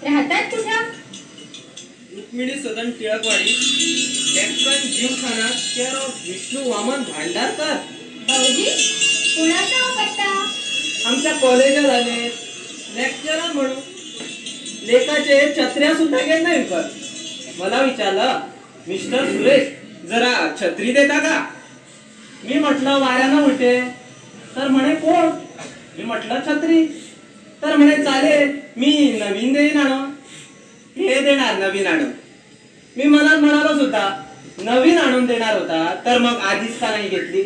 राहतात कुठं? रुक्मिणी सदन Tilakwadi, Deccan Gymkhana, care of Vishnu Vaman Bhandarkar. भाऊजी कुणाचा हो पत्ता? आमच्या कॉलेजात आले लेक्चरर म्हणून लेखाचे छत्र्या सुद्धा घेत नाही विकत. मला विचारलं, मिस्टर सुरेश जरा छत्री देता का? मी म्हटलं वाऱ्यानं उलटे. तर म्हणे कोण? मी म्हटलं छत्री. तर म्हणे चालेल, मी नवीन देईन आणून. हे देणार नवीन आणून. मी मनात म्हणालो सुद्धा नवीन आणून देणार होता तर मग आधीच का नाही घेतली?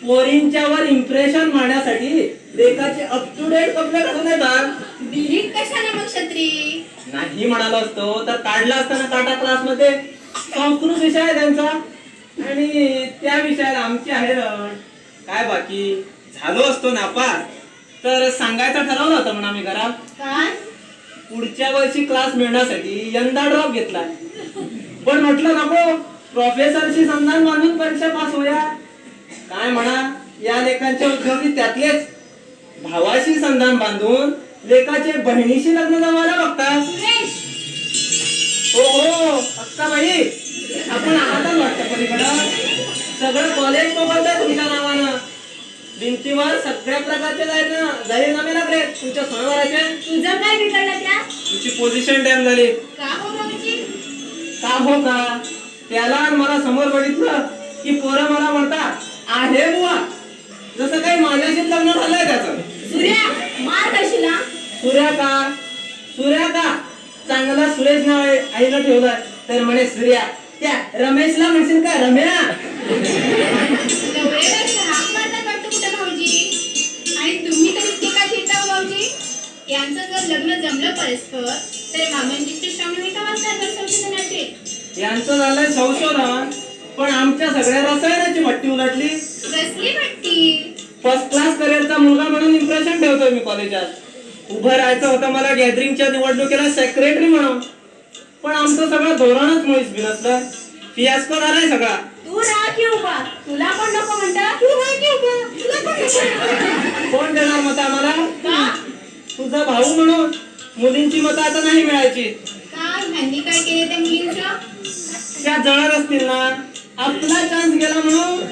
पोरींच्या वर इम्प्रेशन मारण्यासाठी लेखाचे अप टू डेट कपडे घालून येतात. दिलीत कशाला मग छत्री? नाही म्हणालो असतो तर काढला असताना टाटा क्लास मध्ये. संस्कृत विषय आहे त्यांचा आणि त्या विषयात आमची आहे रड. काय बाकी झालो असतो नापास तर सांगायचं ठरवलं होतं म्हणा मी घरात. काय? पुढच्या वर्षी क्लास मिळण्यासाठी यंदा ड्रॉप घेतला. पण म्हटलं नको, प्रोफेसरशी संधान बांधून परीक्षा पास होऊया. काय म्हणा, या लेखांचे उद्योगी त्यातलेच भावाशी संधान बांधून लेखाचे बहिणीशी लग्न जमवायला बघतात. सुरेश हो हो अक्काबाई, आपण आहातच वाटतं पलीकडं. सगळं कॉलेज मोबाईल तुमच्या नावानं. भिंतीवर सगळ्या प्रकारचे जाहीरनामे लागले तुमच्या स्वयंवराचे. तुझं काय बिघडलं त्या? तुमची पोझिशन डॅम झाली. का हो भाऊजी? का हो का? त्याला आणि मला समोर बघितलं की पोरं मला म्हणतात आहे बुवा, जसं काही माझ्याशी लग्न झालंय त्याचं. सूर्या मार कशीला? सूर्या का? सूर्या का? चांगला सुरेश नाव आईला ठेवलंय तर म्हणे सूर्या. त्या रमेशला म्हणशील का रम्या? नवऱ्याला हाक मारतात वाटतं कुठं भाऊजी. आणि तुम्ही तर इतके का चिडता भाऊजी? यांचं जर लग्न जमलं परस्पर तर मामांजीचे श्रम का वाचतात संशोधनाचे. यांचं झालंय संशोधन, पण आमच्या सगळ्या रसायनाची भट्टी उलटली. कसली भट्टी? फर्स्ट क्लास करिअरचा मुलगा म्हणून इम्प्रेशन ठेवतोय मी कॉलेजात. उभं राहायचं होतं मला गॅदरिंगच्या निवडणुकीला सेक्रेटरी म्हणून. पण आमचं सगळं धोरणच मुळीच बिनसलं. फियास्को झालाय सगळा. तू राहा की उभा, तुला पण नको म्हणता. तू राहा की उभा, तुला पण नको. कोण देणार मत आम्हाला? का? तुझा भाऊ म्हणून. मुलींची मतं आता नाही मिळायची. काय ह्यांनी काय केले त्या मुलींच्या? त्या जळत असतील ना. आपला चान्स गेला म्हणून.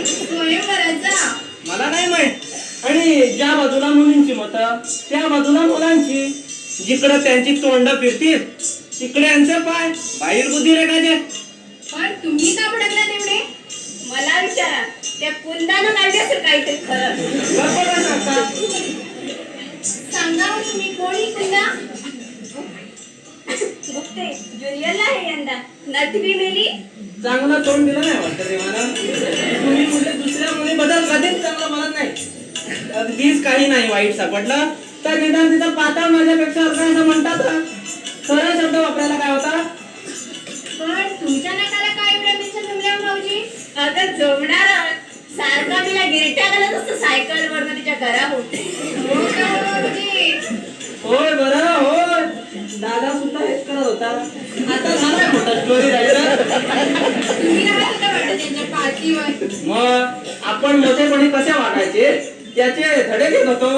स्वयंवराचा? मला नाही माहित. आणि ज्या बाजूला मुलींची मतं त्या बाजूला मुलांची. जिकडं त्यांची तोंड फिरतील तिकडे यांचे पाय. बाहेर बुद्धी रेखाचे. पण तुम्ही का भडकला तेवढे? मला विचारा, त्या कुंदानं काढले असेल काहीतरी खरं. बरोबर सांगता. सांगा हो तुम्ही, कोणी कुंदा? बघते ज्युनियरला आहे यंदा. नथवी मेली. चांगलं तोंड दिलं नाही वाटतं देवाला. तुम्ही कुठे दुसऱ्या मुलीबद्दल कधीच चांगलं म्हणत नाही. अगदीच काही नाही वाईट सापडलं तर निदान तिचा पातळ माझ्यापेक्षा असं म्हणतात. खरं शब्द वापरायला काय होता? पण तुमच्या नकाला काय एवढ्या मिरच्या जमल्या भाऊजी? अगं जमणार. सारखा तिला गिरट्या घालत असतो सायकल वरनं तिच्या घरात. हो का भाऊजी? होय बरं होय. दादा सुद्धा हेच करत होता. आता झालाय मोठा स्टोरी राहिला. तुम्ही राहत होता वाटतं त्यांच्या पाठीवर. मग आपण मोठेपणी कसे वागायचे त्याचे धडे घेत होतो.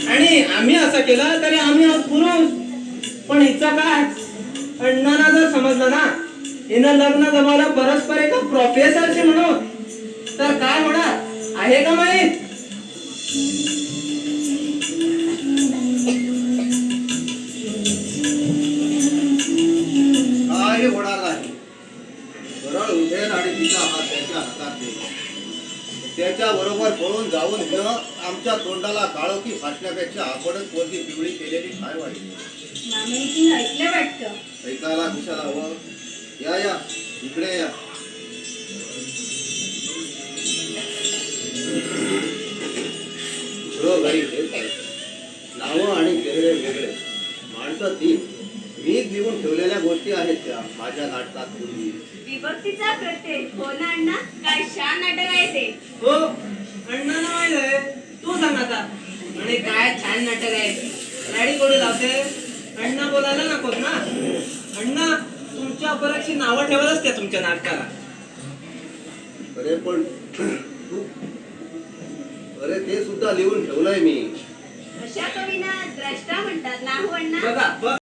आणि आम्ही असं केलं तरी आम्ही आहोत पुरुष. पण हिचं काय? अण्णांना जर समजलं ना हिनं लग्न जमवलं परस्पर एका प्रोफेसरशी म्हणून तर काय होणार आहे का माहित? काही होणार नाही. सरळ उठेल आणि तिचा हात त्याच्या हातात देईल. त्याच्या बरोबर पळून जाऊन आमच्या तोंडाला काळोखी फासण्यापेक्षा आपणच पोरगी पिवळी केलेली काय वाईट. मामांची ऐकलं वाटतं. ऐकायला कशाला हवं? या या इकडे या. घरी नावं आणि चेहरे वेगळे, माणसं तीन. मी लिहून ठेवलेल्या गोष्टी आहेत त्या माझ्या नाटकात पूर्वी. विभक्तीचा प्रत्यय. हो ना अण्णा? काय छान नाटक आहे ते. हो अण्णांना माहित आहे. तू सांग आता. म्हणे काय छान नाटक आहे. गाडी कोणी लावते? अण्णा बोलायला नकोत ना. अण्णा तुमच्या अपराची नावं ठेवत असते तुमच्या नाटकाला. अरे पण तू, अरे ते सुद्धा लिहून ठेवलंय मी. अशा कवीना द्रष्टा म्हणतात ना हो अण्णा? बघा बघ